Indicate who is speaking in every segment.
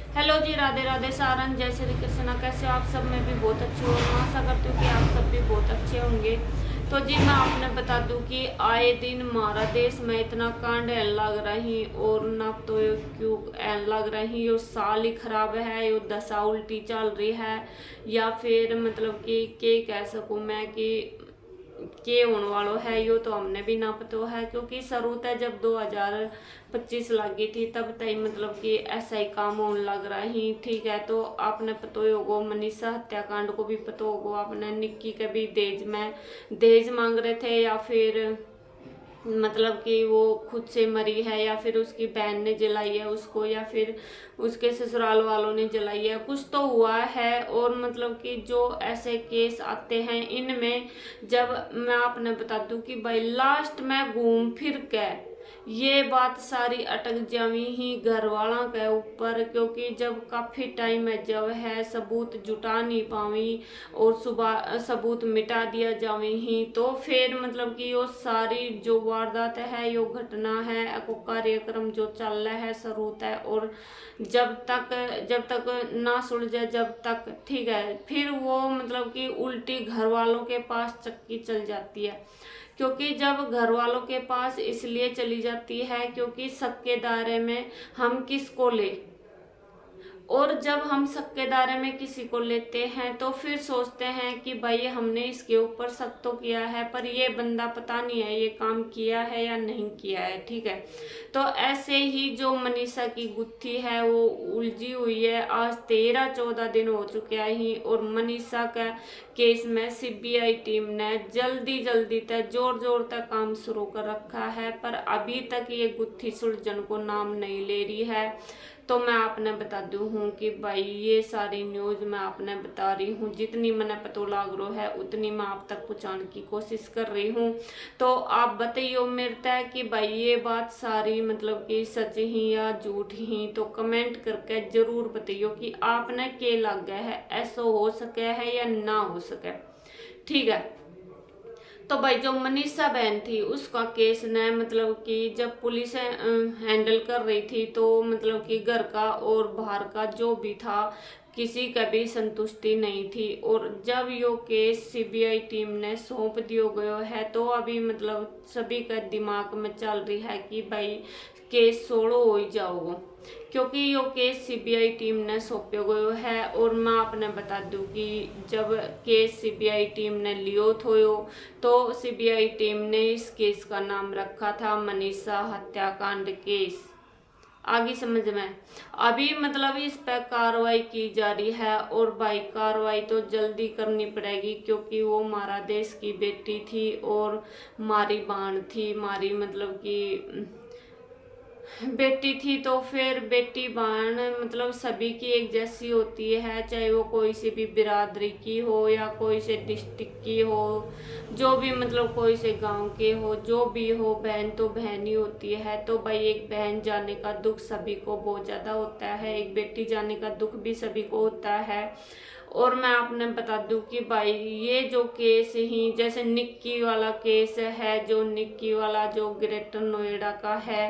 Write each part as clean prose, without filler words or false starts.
Speaker 1: Hello जी, राधे राधे, सारन, जय श्री कृष्णा। कैसे हो आप सब? मैं भी बहुत अच्छी हूँ। मैं आशा करती हूँ कि आप सब भी बहुत अच्छे होंगे। तो जी मैं आपने बता दूं कि आए दिन हमारा देश में इतना कांड है लग रही, और ना तो ये क्यों लग रही, यो साल ही खराब है, यो दशा उल्टी चल रही है, या फिर मतलब कि के कह सकूं मैं कि के होने वालों है यो तो हमने भी ना पता है, क्योंकि शुरू है जब 2025 लगी थी तब तक मतलब कि ऐसा ही काम होने लग रहा ही। ठीक है, तो आपने पता ही होगा मनीषा हत्याकांड को भी पता होगा आपने, निक्की के भी दहेज मांग रहे थे, या फिर मतलब कि वो खुद से मरी है, या फिर उसकी बहन ने जलाई है उसको, या फिर उसके ससुराल वालों ने जलाई है, कुछ तो हुआ है। और मतलब कि जो ऐसे केस आते हैं इनमें, जब मैं आपने बता दूं कि भाई लास्ट में घूम फिर के ये बात सारी अटक जावी ही घर वाला के ऊपर, क्योंकि जब काफी टाइम है जब है सबूत जुटा नहीं पावी और सुबह सबूत मिटा दिया जावे ही, तो फिर मतलब कि यो सारी जो वारदात है, यो घटना है, एको कार्यक्रम जो चल रहा है शुरू है, और जब तक ना सुलझे जब तक, ठीक है, फिर वो मतलब कि उल्टी घर वालों के पास चक्की चल जाती है। क्योंकि जब घर वालों के पास इसलिए चली जाती है क्योंकि सबके दायरे में हम किसको ले, और जब हम शक के दायरे में किसी को लेते हैं तो फिर सोचते हैं कि भाई हमने इसके ऊपर शक तो किया है, पर ये बंदा पता नहीं है ये काम किया है या नहीं किया है। ठीक है, तो ऐसे ही जो मनीषा की गुत्थी है वो उलझी हुई है। आज 13-14 दिन हो चुके हैं और मनीषा का केस में सीबीआई टीम ने जल्दी जल्दी तक जोर जोर तक काम शुरू कर रखा है, पर अभी तक ये गुत्थी सुलझन को नाम नहीं ले रही है। तो मैं आपने बता दूं हूँ कि भाई ये सारी न्यूज मैं आपने बता रही हूँ, जितनी मैंने पता लाग रो है उतनी मैं आप तक पहुँचाने की कोशिश कर रही हूँ। तो आप बताइए मेरे तय कि भाई ये बात सारी मतलब कि सच ही या झूठ ही, तो कमेंट करके जरूर बताइए कि आपने के लग गया है, ऐसा हो सके है या ना हो सके। ठीक है, तो भाई जो मनीषा बहन थी उसका केस ने मतलब कि जब पुलिस हैंडल कर रही थी, तो मतलब कि घर का और बाहर का जो भी था किसी का भी संतुष्टि नहीं थी, और जब यो केस सीबीआई टीम ने सौंप दियो गयो है तो अभी मतलब सभी का दिमाग में चल रही है कि भाई केस सोलो हो ही जाओ, क्योंकि यो केस सीबीआई टीम ने सौंपे गयो है। और मैं आपने बता दूं कि जब केस सीबीआई टीम ने लियो थोयो, तो सीबीआई टीम ने इस केस का नाम रखा था मनीषा हत्याकांड केस। आगे समझ में, अभी मतलब इस पर कार्रवाई की जा रही है, और भाई कार्रवाई तो जल्दी करनी पड़ेगी, क्योंकि वो हमारा देश की बेटी थी और मारी बाण थी, मारी मतलब कि बेटी थी। तो फिर बेटी बहन मतलब सभी की एक जैसी होती है, चाहे वो कोई सी भी बिरादरी की हो या कोई से डिस्ट्रिक्ट की हो, जो भी मतलब कोई से गांव के हो, जो भी हो, बहन तो बहन ही होती है। तो भाई एक बहन जाने का दुख सभी को बहुत ज्यादा होता है, एक बेटी जाने का दुख भी सभी को होता है। और मैं आपने बता दूं कि भाई ये जो केस ही जैसे निक्की वाला केस है, जो निक्की वाला जो ग्रेटर नोएडा का है,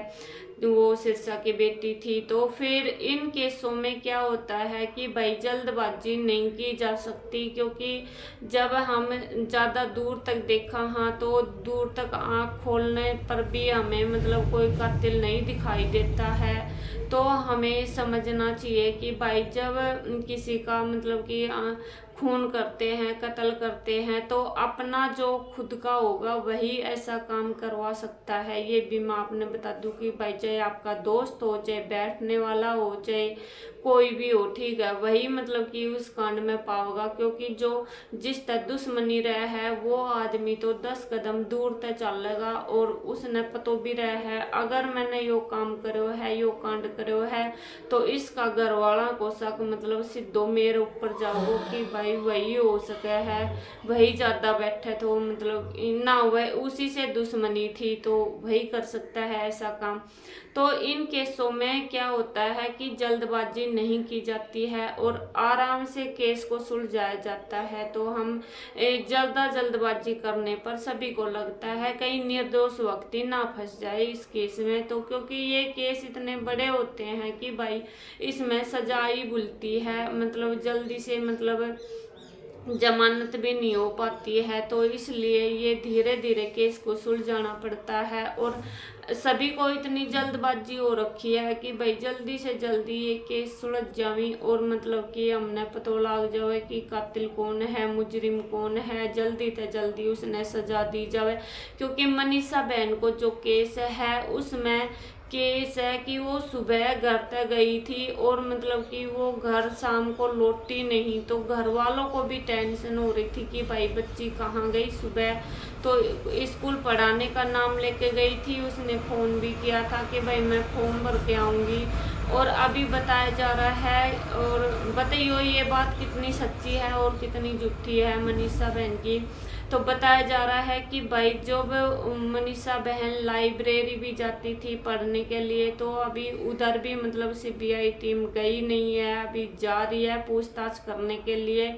Speaker 1: वो सिरसा की बेटी थी, तो फिर इन केसों में क्या होता है कि भाई जल्दबाजी नहीं की जा सकती, क्योंकि जब हम ज़्यादा दूर तक देखा, हाँ तो दूर तक आँख खोलने पर भी हमें मतलब कोई कातिल नहीं दिखाई देता है, तो हमें समझना चाहिए कि भाई जब किसी का मतलब कि खून करते हैं, कत्ल करते हैं, तो अपना जो खुद का होगा वही ऐसा काम करवा सकता है। ये भी मैं आपने बता दूं कि भाई चाहे आपका दोस्त हो, चाहे बैठने वाला हो, चाहे कोई भी हो, ठीक है, वही मतलब कि उस कांड में पाओगा, क्योंकि जो जिस तक दुश्मनी रहा है वो आदमी तो 10 कदम दूर तक चलेगा, और उसने पतो भी रहा है अगर मैंने यो काम करो है, यो कांड करो है, तो इसका घर वाला को शक मतलब सीधो मेरे ऊपर जाओ कि भाई भाई वही हो सके है, वही ज़्यादा बैठे तो मतलब ना वह उसी से दुश्मनी थी तो वही कर सकता है ऐसा काम। तो इन केसों में क्या होता है कि जल्दबाजी नहीं की जाती है और आराम से केस को सुलझाया जाता है। तो हम ज़्यादा जल्दबाजी करने पर सभी को लगता है कहीं निर्दोष व्यक्ति ना फंस जाए इस केस में, तो क्योंकि ये केस इतने बड़े होते हैं कि भाई इसमें सजा ही भुलती है, मतलब जल्दी से मतलब जमानत भी नहीं हो पाती है। तो इसलिए ये धीरे धीरे केस को सुलझाना पड़ता है और सभी को इतनी जल्दबाजी हो रखी है कि भाई जल्दी से जल्दी ये केस सुलझ जावे और मतलब कि हमने पता लग जाए कि कातिल कौन है, मुजरिम कौन है, जल्दी से जल्दी उसने सजा दी जाए। क्योंकि मनीषा बहन को जो केस है उसमें केस है कि वो सुबह घर तक गई थी और मतलब कि वो घर शाम को लौटी नहीं, तो घर वालों को भी टेंशन हो रही थी कि भाई बच्ची कहाँ गई। सुबह तो स्कूल पढ़ाने का नाम लेके गई थी, उसने फ़ोन भी किया था कि भाई मैं फॉर्म भर के आऊँगी। और अभी बताया जा रहा है, और बताइए ये बात कितनी सच्ची है और कितनी झूठी है मनीषा बहन की। तो बताया जा रहा है कि भाई जब मनीषा बहन लाइब्रेरी भी जाती थी पढ़ने के लिए, तो अभी उधर भी मतलब सीबीआई टीम गई नहीं है, अभी जा रही है पूछताछ करने के लिए।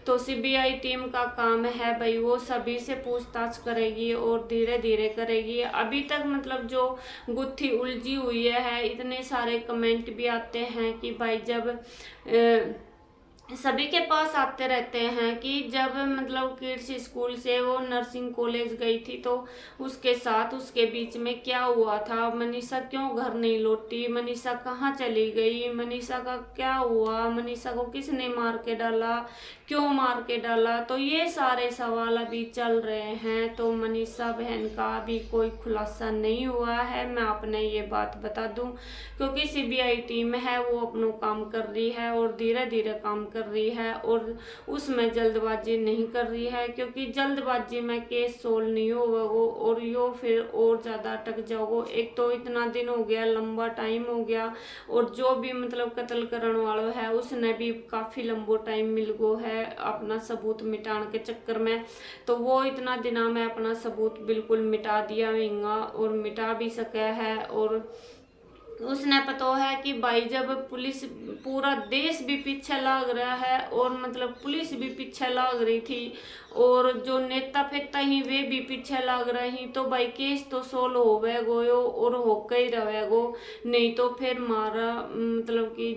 Speaker 1: तो सीबीआई टीम का काम है भाई वो सभी से पूछताछ करेगी और धीरे धीरे करेगी। अभी तक मतलब जो गुत्थी उलझी हुई है, इतने सारे कमेंट भी आते हैं कि भाई जब सभी के पास आते रहते हैं कि जब मतलब किड्स स्कूल से वो नर्सिंग कॉलेज गई थी तो उसके साथ उसके बीच में क्या हुआ था, मनीषा क्यों घर नहीं लौटी, मनीषा कहाँ चली गई, मनीषा का क्या हुआ, मनीषा को किसने मार के डाला, क्यों मार के डाला। तो ये सारे सवाल अभी चल रहे हैं। तो मनीषा बहन का अभी कोई खुलासा नहीं हुआ है, मैं आपने ये बात बता दूं, क्योंकि सीबीआई टीम है वो अपना काम कर रही है और धीरे धीरे काम कर रही है और उसमें जल्दबाजी नहीं कर रही है, क्योंकि जल्दबाजी में केस सोल्व नहीं होगा और यो फिर और ज़्यादा अटक जाओगे। एक तो इतना दिन हो गया, लंबा टाइम हो गया, और जो भी मतलब कत्ल करने वाला है उसने भी काफ़ी लंबो टाइम मिल गो है अपना सबूत मिटाने के चक्कर में। तो वो इतना दिना में अपना सबूत बिल्कुल मिटा दिया होगा और मिटा भी सका है। और उसने पता है कि भाई जब पुलिस पूरा देश भी पीछे लग रहा है और मतलब पुलिस भी पीछे लग रही थी और जो नेता फेता ही वे भी पीछे लग रही, तो भाई केस तो सोल्व होवेगो और होकर ही रहेगो। नहीं तो फिर मारा मतलब कि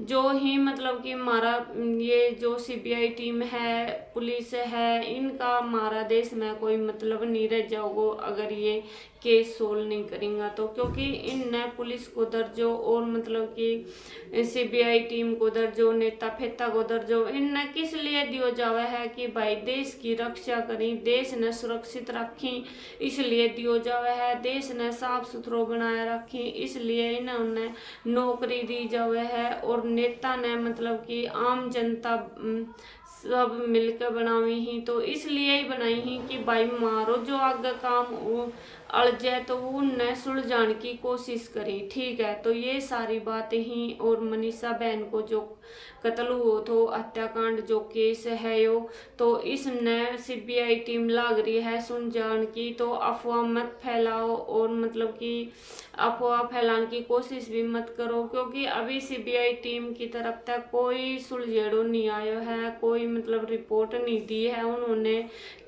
Speaker 1: जो ही मतलब कि हमारा ये जो सीबीआई टीम है, पुलिस है, इनका हमारा देश में कोई मतलब नहीं रह जाओगे अगर ये केस सोल्व नहीं करेंगे तो। क्योंकि इनने पुलिस को दर्जो और मतलब कि सीबीआई टीम को दर्जो, नेता फेता को दर्जो इनने किस लिए दियो जावे है कि भाई देश की रक्षा करी, देश ने सुरक्षित रखी इसलिए दियो जावे है, देश ने साफ सुथरो बनाए रखी इसलिए इन्होंने नौकरी दी जावे है। और नेता ने मतलब कि आम जनता सब मिलकर बनावी ही, तो इसलिए ही बनाई ही कि भाई मारो जो आगे काम अड़जे तो उनने सुलझाने की कोशिश करी। ठीक है, तो ये सारी बातें ही। और मनीषा बहन को जो कत्ल हुआ तो हत्याकांड जो केस है यो, तो इसने सीबीआई टीम लाग रही है सुलझाने की, तो अफवाह मत फैलाओ और मतलब कि अफवाह फैलाने की कोशिश भी मत करो, क्योंकि अभी सीबीआई टीम की तरफ तक कोई सुलझेड़ो नहीं आयो है, कोई मतलब रिपोर्ट नहीं दी है उन्होंने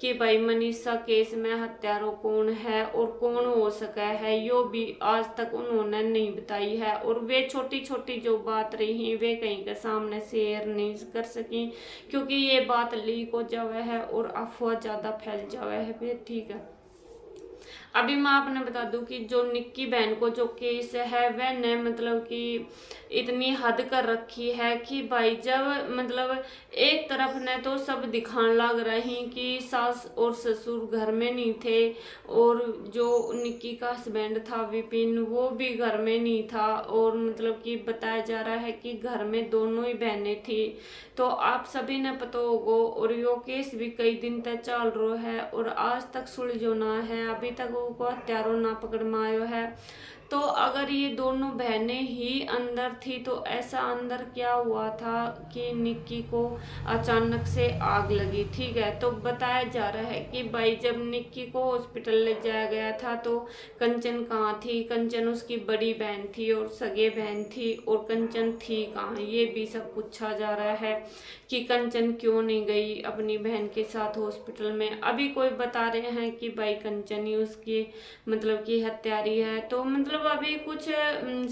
Speaker 1: कि भाई मनीषा केस में हत्यारा कौन है और कौन हो सका है, यो भी आज तक उन्होंने नहीं बताई है। और वे छोटी छोटी जो बात रही वे कहीं के सामने शेयर नहीं कर सकी, क्योंकि ये बात लीक हो जावे है और अफवाह ज़्यादा फैल जावे है फिर। ठीक है, अभी मैं आपने बता दूं कि जो निक्की बहन को जो केस है वह ने मतलब कि इतनी हद कर रखी है कि भाई जब मतलब एक तरफ ने तो सब दिखाने लग रही कि सास और ससुर घर में नहीं थे और जो निक्की का हस्बैंड था विपिन वो भी घर में नहीं था, और मतलब कि बताया जा रहा है कि घर में दोनों ही बहनें थी। तो आप सभी ने पता होगा, और यो केस भी कई दिन तक चल रहा है और आज तक सुलझो ना है, अभी तक को हत्यारों ना पकड़ में आयो है। तो अगर ये दोनों बहनें ही अंदर थी तो ऐसा अंदर क्या हुआ था कि निक्की को अचानक से आग लगी। ठीक है, तो बताया जा रहा है कि भाई जब निक्की को हॉस्पिटल ले जाया गया था तो कंचन कहाँ थी, कंचन उसकी बड़ी बहन थी और सगे बहन थी, और कंचन थी कहाँ, ये भी सब पूछा जा रहा है कि कंचन क्यों नहीं गई अपनी बहन के साथ हॉस्पिटल में। अभी कोई बता रहे हैं कि भाई कंचन ही उसकी मतलब कि हत्यारी है। तो मतलब अभी कुछ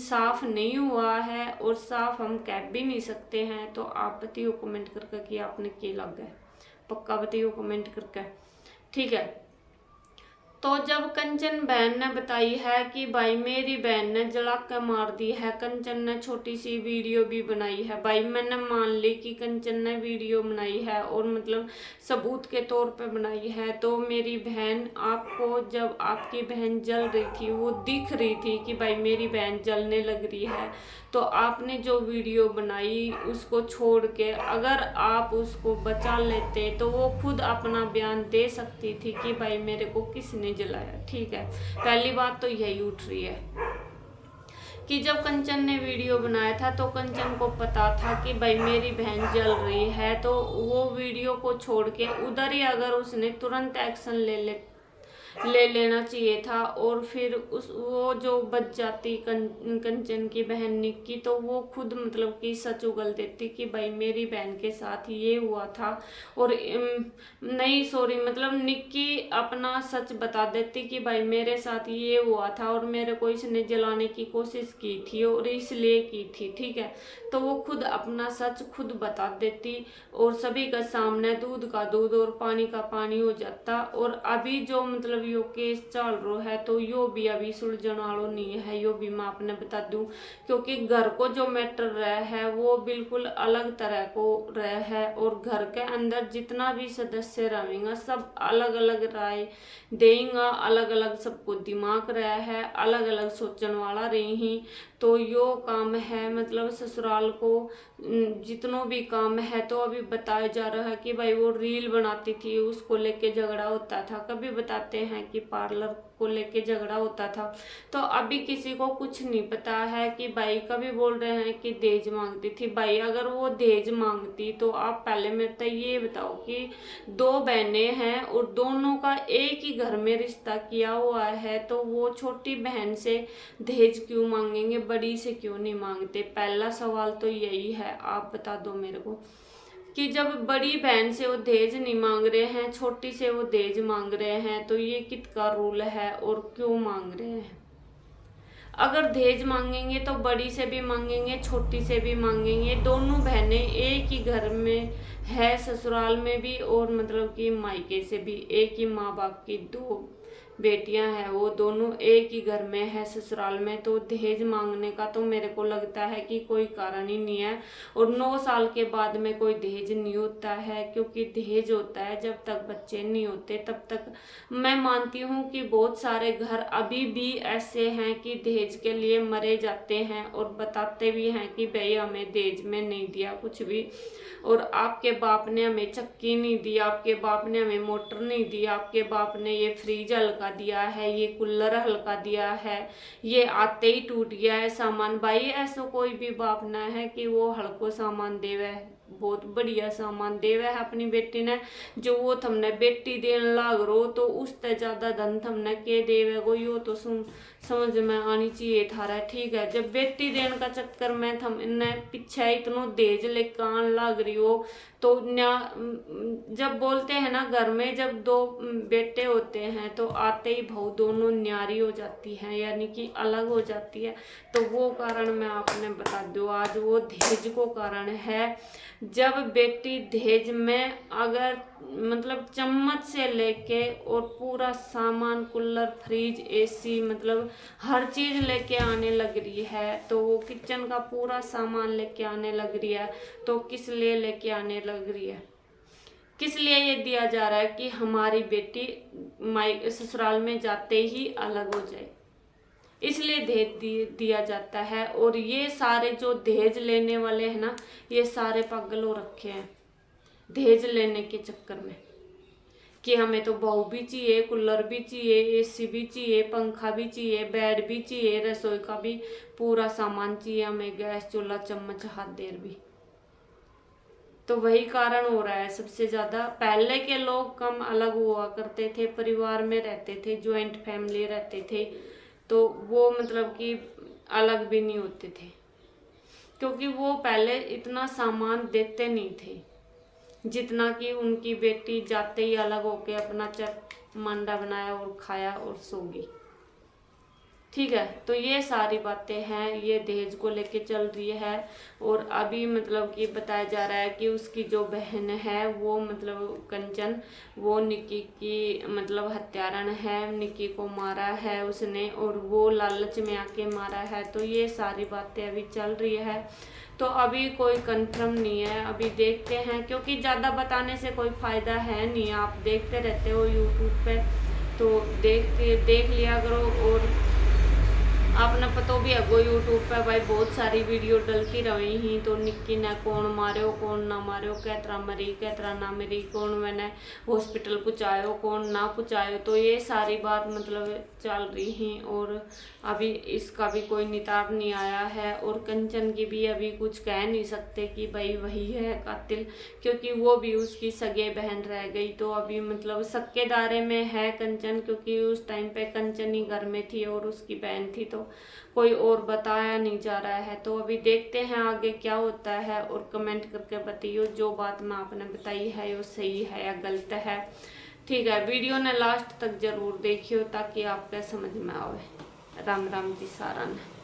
Speaker 1: साफ नहीं हुआ है और साफ हम कह भी नहीं सकते हैं। तो आप बताइए कमेंट करके कि आपने क्या लगा है, पक्का बताइए कमेंट करके। ठीक है, तो जब कंचन बहन ने बताई है कि भाई मेरी बहन ने जला के मार दी है, कंचन ने छोटी सी वीडियो भी बनाई है। भाई मैंने मान ली कि कंचन ने वीडियो बनाई है और मतलब सबूत के तौर पे बनाई है। तो मेरी बहन, आपको जब आपकी बहन जल रही थी वो दिख रही थी कि भाई मेरी बहन जलने लग रही है, तो आपने जो वीडियो बनाई उसको छोड़ के अगर आप उसको बचा लेते तो वो खुद अपना बयान दे सकती थी कि भाई मेरे को किसने जलाया। ठीक है, पहली बात तो यही उठ रही है कि जब कंचन ने वीडियो बनाया था तो कंचन को पता था कि भाई मेरी बहन जल रही है, तो वो वीडियो को छोड़ के उधर ही अगर उसने तुरंत एक्शन ले लेना चाहिए था और फिर वो जो बच जाती कंचन की बहन निक्की, तो वो खुद मतलब कि सच उगल देती कि भाई मेरी बहन के साथ ये हुआ था। और नहीं सॉरी, मतलब निक्की अपना सच बता देती कि भाई मेरे साथ ये हुआ था और मेरे को इसने जलाने की कोशिश की थी और इसलिए की थी। ठीक है, तो वो खुद अपना सच खुद बता देती और सभी का सामने दूध का दूध और पानी का पानी हो जाता। और अभी जो मतलब यो केस चल रो है तो यो भी अभी सुलझन वालो नहीं है, यो भी मैं आपने बता दूं, क्योंकि घर को जो मैटर रहा है वो बिल्कुल अलग तरह को रहा है और घर के अंदर जितना भी सदस्य रहेंगे सब अलग अलग राय देंगे, अलग अलग सबको दिमाग रहा है, अलग अलग सोचने वाला रही ही। तो यो काम है मतलब ससुराल को जितनों भी काम है। तो अभी बताया जा रहा है कि भाई वो रील बनाती थी उसको लेके झगड़ा होता था, कभी बताते हैं कि पार्लर को लेके झगड़ा होता था। तो अभी किसी को कुछ नहीं पता है कि भाई कभी बोल रहे हैं कि दहेज मांगती थी। भाई अगर वो दहेज मांगती तो आप पहले मेरे तो ये बताओ कि दो बहनें हैं और दोनों का एक ही घर में रिश्ता किया हुआ है, तो वो छोटी बहन से दहेज क्यों मांगेंगे, बड़ी से क्यों नहीं मांगते। पहला सवाल तो यही है, आप बता दो मेरे को कि जब बड़ी बहन से वो दहेज नहीं मांग रहे हैं, छोटी से वो दहेज मांग रहे हैं, तो ये किसका रूल है और क्यों मांग रहे हैं। अगर दहेज मांगेंगे तो बड़ी से भी मांगेंगे छोटी से भी मांगेंगे, दोनों बहनें एक ही घर में है, ससुराल में भी और मतलब कि मायके से भी, एक ही माँ बाप की दो बेटियां हैं, वो दोनों एक ही घर में है ससुराल में। तो दहेज मांगने का तो मेरे को लगता है कि कोई कारण ही नहीं है। और 9 साल के बाद में कोई दहेज नहीं होता है, क्योंकि दहेज होता है जब तक बच्चे नहीं होते तब तक। मैं मानती हूँ कि बहुत सारे घर अभी भी ऐसे हैं कि दहेज के लिए मरे जाते हैं और बताते भी हैं कि भाई हमें दहेज में नहीं दिया कुछ भी, और आपके बाप ने हमें चक्की नहीं दी, आपके बाप ने हमें मोटर नहीं दी, आपके बाप ने ये फ्रिज हल्का दिया है, ये कूलर हल्का दिया है, ये आते ही टूट गया है सामान। भाई ऐसा कोई भी बाप ना है कि वो हल्को सामान देवे, बहुत बढ़िया सामान देवे है अपनी बेटी ने, जो वो थमने बेटी देन लाग रो तो उससे ज्यादा धन थमने के देवे को, यो तो समझ में आनी चाहिए थारा। ठीक है, जब बेटी देन का चक्कर में थम इन्ने पीछे इतनो दहेज लेकर आन लाग रही हो, तो जब बोलते हैं ना घर में जब दो बेटे होते हैं तो आते ही बहू दोनों न्यारी हो जाती हैं, यानी कि अलग हो जाती है। तो वो कारण मैं आपने बता दूं, आज वो दहेज को कारण है। जब बेटी दहेज में अगर मतलब चम्मच से लेके और पूरा सामान कूलर फ्रिज एसी मतलब हर चीज लेके आने लग रही है, तो वो किचन का पूरा सामान लेके आने लग रही है, तो किस लिए लेके आने लग रही है, किस लिए ये दिया जा रहा है कि हमारी बेटी माई ससुराल में जाते ही अलग हो जाए, इसलिए दहेज दिया जाता है। और ये सारे जो दहेज लेने वाले हैं ना, ये सारे पागल हो रखे हैं दहेज लेने के चक्कर में, कि हमें तो बहू भी चाहिए, कूलर भी चाहिए, एसी भी चाहिए, पंखा भी चाहिए, बेड भी चाहिए, रसोई का भी पूरा सामान चाहिए हमें, गैस चूल्हा चम्मच हाथ देर भी। तो वही कारण हो रहा है सबसे ज्यादा। पहले के लोग कम अलग हुआ करते थे, परिवार में रहते थे, ज्वाइंट फैमिली रहते थे, तो वो मतलब कि अलग भी नहीं होते थे, क्योंकि वो पहले इतना सामान देते नहीं थे जितना कि उनकी बेटी जाते ही अलग होके अपना मांडा बनाया और खाया और सो गई। ठीक है, तो ये सारी बातें हैं, ये दहेज को लेके चल रही है। और अभी मतलब कि बताया जा रहा है कि उसकी जो बहन है वो मतलब कंचन, वो निक्की की मतलब हत्यारण है, निक्की को मारा है उसने, और वो लालच में आके मारा है। तो ये सारी बातें अभी चल रही है, तो अभी कोई कंफर्म नहीं है, अभी देखते हैं, क्योंकि ज़्यादा बताने से कोई फ़ायदा है नहीं। आप देखते रहते हो यूट्यूब पे, तो देख लिया करो। और आपने पता भी है वो यूट्यूब पे भाई बहुत सारी वीडियो डलती रही ही, तो निक्की ने कौन मारो कौन ना मारो, कैतरा मरी कैतरा ना मरी, कौन मैंने हॉस्पिटल पहुँचायो कौन ना पहुँचायो, तो ये सारी बात मतलब चल रही ही। और अभी इसका भी कोई निताब नहीं आया है, और कंचन की भी अभी कुछ कह नहीं सकते कि भाई वही है कातिल, क्योंकि वो भी उसकी सगे बहन रह गई। तो अभी मतलब सक्के दायरे में है कंचन, क्योंकि उस टाइम पे कंचन ही घर में थी और उसकी बहन थी, तो कोई और बताया नहीं जा रहा है। तो अभी देखते हैं आगे क्या होता है, और कमेंट करके बताइए जो बात मैं आपने बताई है वो सही है या गलत है। ठीक है, वीडियो ने लास्ट तक जरूर देखियो ताकि आपके समझ में आवे। राम राम जी सारा ने।